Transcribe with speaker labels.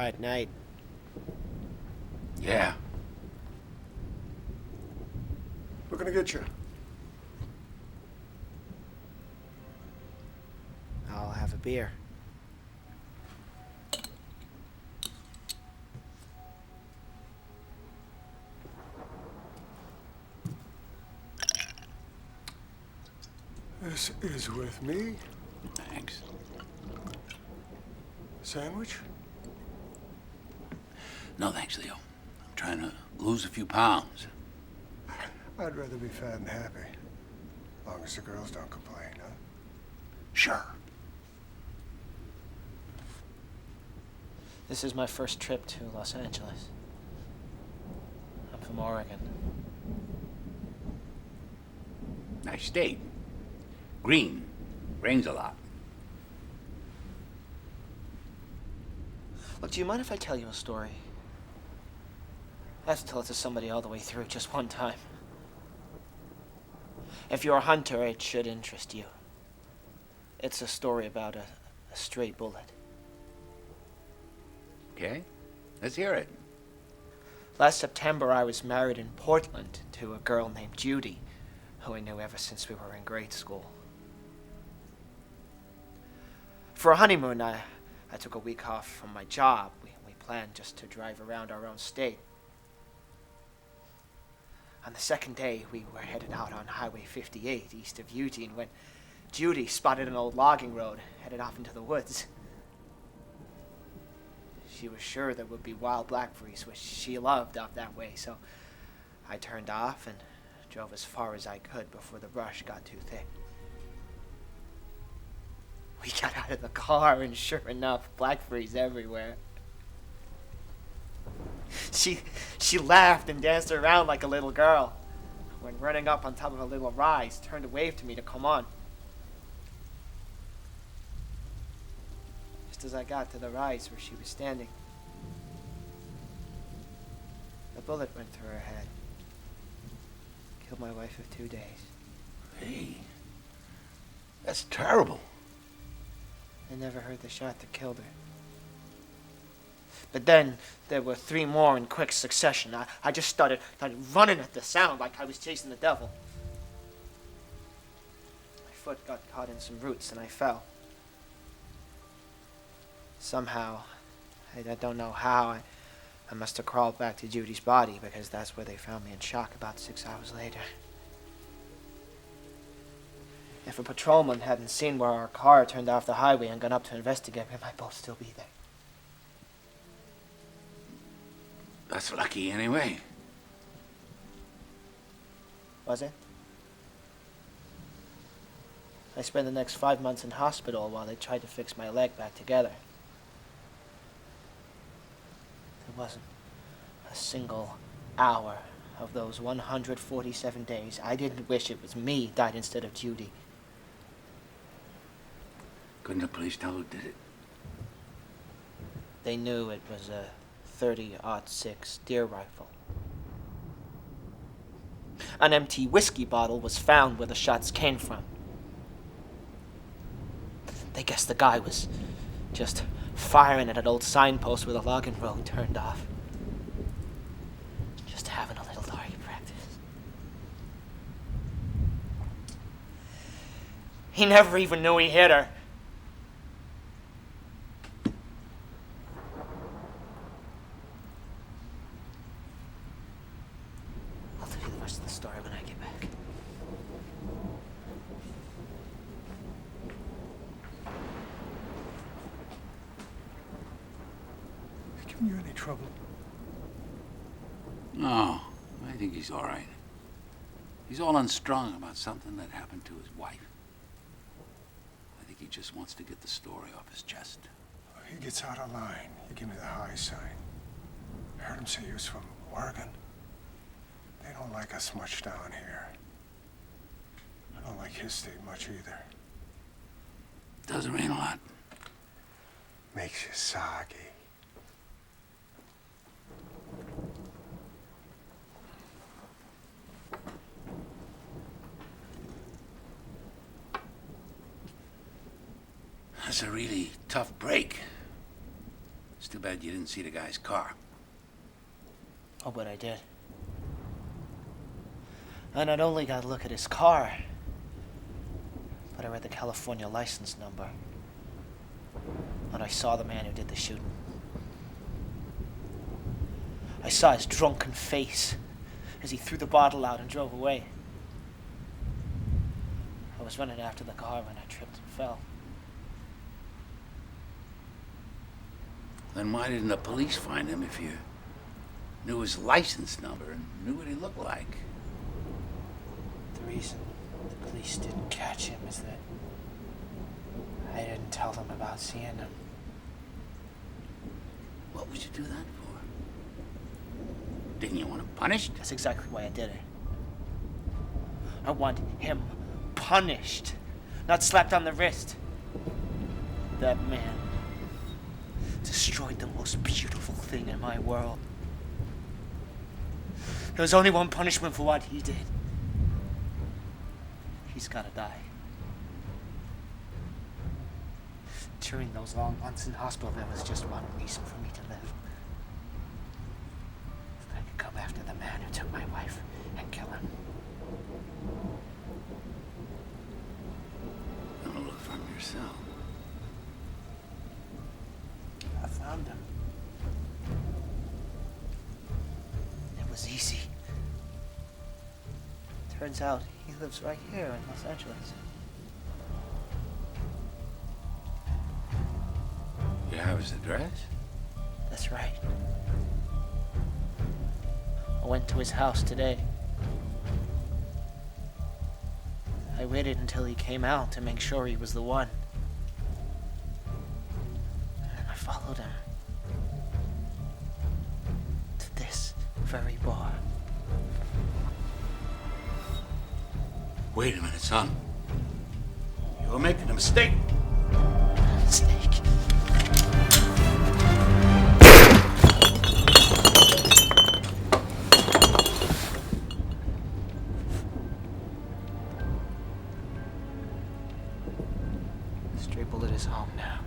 Speaker 1: Friday night.
Speaker 2: Yeah.
Speaker 3: We're gonna get you.
Speaker 1: I'll have a beer.
Speaker 3: This is with me.
Speaker 2: Thanks.
Speaker 3: Sandwich?
Speaker 2: No, thanks, Leo. I'm trying to lose a few pounds.
Speaker 3: I'd rather be fat and happy. Long as the girls don't complain, huh?
Speaker 2: Sure.
Speaker 1: This is my first trip to Los Angeles. I'm from Oregon.
Speaker 2: Nice state. Green. Rains a lot.
Speaker 1: Look, do you mind if I tell you a story? I have to tell it to somebody all the way through, just one time. If you're a hunter, it should interest you. It's a story about a stray bullet.
Speaker 2: Okay? Let's hear it.
Speaker 1: Last September, I was married in Portland to a girl named Judy, who I knew ever since we were in grade school. For a honeymoon, I took a week off from my job. We planned just to drive around our own state. On the second day, we were headed out on Highway 58 east of Eugene when Judy spotted an old logging road headed off into the woods. She was sure there would be wild blackberries, which she loved up that way, so I turned off and drove as far as I could before the brush got too thick. We got out of the car, and sure enough, blackberries everywhere. She laughed and danced around like a little girl. When running up on top of a little rise, turned to wave to me to come on. Just as I got to the rise where she was standing, a bullet went through her head. Killed my wife of 2 days.
Speaker 2: Hey. That's terrible.
Speaker 1: I never heard the shot that killed her. But then there were 3 more in quick succession. I just started running at the sound like I was chasing the devil. My foot got caught in some roots and I fell. Somehow, I don't know how, I must have crawled back to Judy's body because that's where they found me in shock about 6 hours later. If a patrolman hadn't seen where our car turned off the highway and gone up to investigate, we might both still be there.
Speaker 2: That's lucky anyway.
Speaker 1: Was it? I spent the next 5 months in hospital while they tried to fix my leg back together. There wasn't a single hour of those 147 days I didn't wish it was me died instead of Judy.
Speaker 2: Couldn't the police tell who did it?
Speaker 1: They knew it was a .30-06 deer rifle. An empty whiskey bottle was found where the shots came from. They guessed the guy was just firing at an old signpost where the logging road turned off. Just having a little target practice. He never even knew he hit her. I'll tell you the rest of the story when I get back.
Speaker 3: Giving you any trouble?
Speaker 2: No, I think he's all right. He's all unstrung about something that happened to his wife. I think he just wants to get the story off his chest.
Speaker 3: He gets out of line. You give me the high sign. I heard him say he was from Oregon. They don't like us much down here. I don't like his state much either.
Speaker 2: Doesn't rain a lot.
Speaker 3: Makes you soggy.
Speaker 2: That's a really tough break. too bad you didn't see the guy's car.
Speaker 1: Oh, but I did. I not only got a look at his car, but I read the California license number. And I saw the man who did the shooting. I saw his drunken face as he threw the bottle out and drove away. I was running after the car when I tripped and fell.
Speaker 2: Then why didn't the police find him if you knew his license number and knew what he looked like?
Speaker 1: The reason the police didn't catch him is that I didn't tell them about seeing him.
Speaker 2: What would you do that for? Didn't you want him punished?
Speaker 1: That's exactly why I did it. I want him punished, not slapped on the wrist. That man destroyed the most beautiful thing in my world. There was only one punishment for what he did. He's gotta die. During those long months in hospital, there was just one reason for me to live. That I could come after the man who took my wife and kill him.
Speaker 2: Gonna look for him yourself.
Speaker 1: I found him. It was easy. Turns out he lives right here in Los Angeles.
Speaker 2: You have his address?
Speaker 1: That's right. I went to his house today. I waited until he came out to make sure he was the one. And I followed him to this very bar.
Speaker 2: Wait a minute, son. You're making a mistake.
Speaker 1: Snake. Stray Bullet is home now.